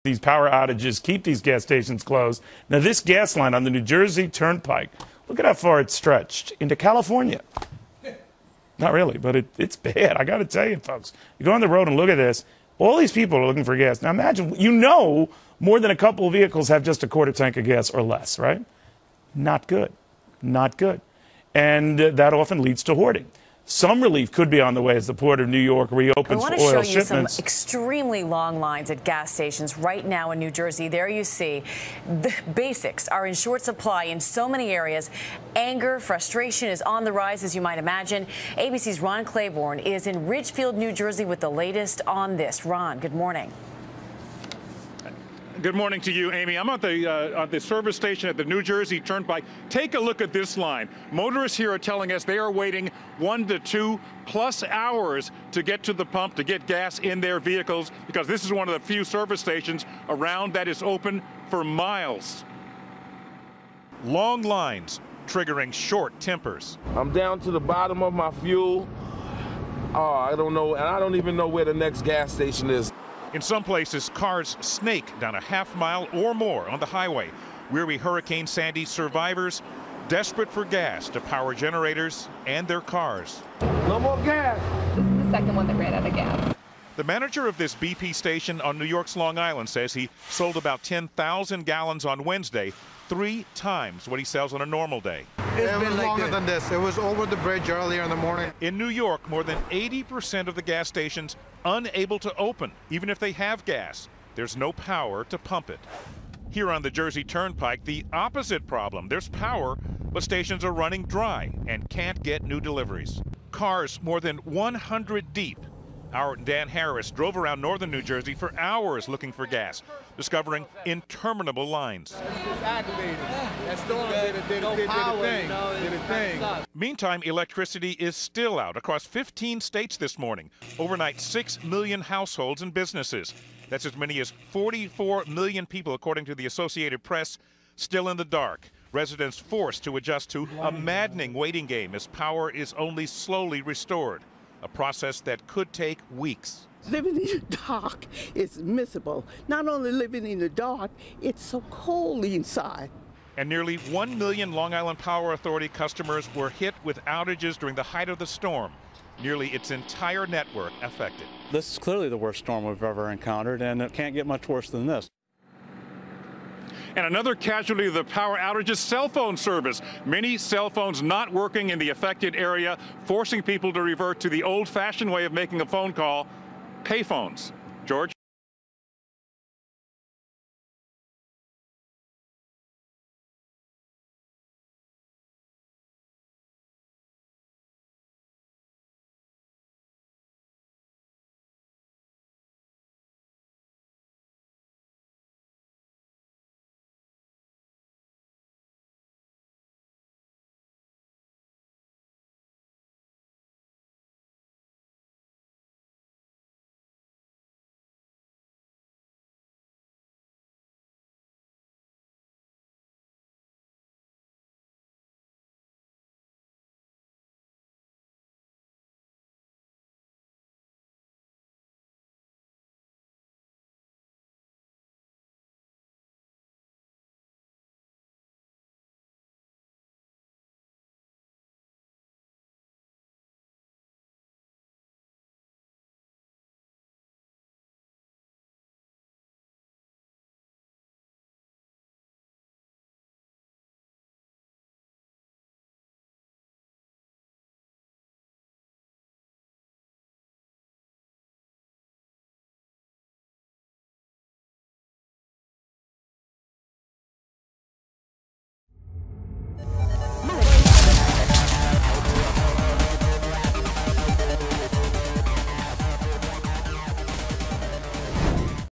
these power outages keep these gas stations closed. Now, this gas line on the New Jersey Turnpike, look at how far it's stretched into California. Not really, but it's bad. I got to tell you, folks. You go on the road and look at this. All these people are looking for gas. Now, imagine, more than a couple of vehicles have just a quarter tank of gas or less, right? Not good. Not good. And that often leads to hoarding. Some relief could be on the way as the Port of New York reopens for oil shipments. I want to show you some extremely long lines at gas stations right now in New Jersey. There you see the basics are in short supply in so many areas. Anger, frustration is on the rise, as you might imagine. ABC's Ron Claiborne is in Ridgefield, New Jersey with the latest on this. Ron, good morning. Good morning to you, Amy. I'm at the service station at the New Jersey Turnpike. Take a look at this line. Motorists here are telling us they are waiting 1 to 2+ hours to get to the pump to get gas in their vehicles because this is one of the few service stations around that is open for miles. Long lines triggering short tempers. I'm down to the bottom of my fuel. Oh, I don't know, and I don't even know where the next gas station is. In some places, cars snake down a half-mile or more on the highway. Weary Hurricane Sandy survivors desperate for gas to power generators and their cars. No more gas. This is the second one that ran out of gas. The manager of this BP station on New York's Long Island says he sold about 10,000 gallons on Wednesday, 3 times what he sells on a normal day. It was longer than this. It was over the bridge earlier in the morning. In New York, more than 80% of the gas stations unable to open. Even if they have gas, there's no power to pump it. Here on the Jersey Turnpike, the opposite problem. There's power, but stations are running dry and can't get new deliveries. Cars more than 100 deep. Our Dan Harris drove around northern New Jersey for hours looking for gas, discovering interminable lines. Meantime, electricity is still out across 15 states this morning. Overnight, 6 million households and businesses. That's as many as 44 million people, according to the Associated Press, still in the dark. Residents forced to adjust to a maddening waiting game as power is only slowly restored. A process that could take weeks. Living in the dark is miserable. Not only living in the dark, it's so cold inside. And nearly 1 million Long Island Power Authority customers were hit with outages during the height of the storm. Nearly its entire network affected. This is clearly the worst storm we've ever encountered, and it can't get much worse than this. And another casualty of the power outage is cell phone service. Many cell phones not working in the affected area, forcing people to revert to the old-fashioned way of making a phone call, payphones. George?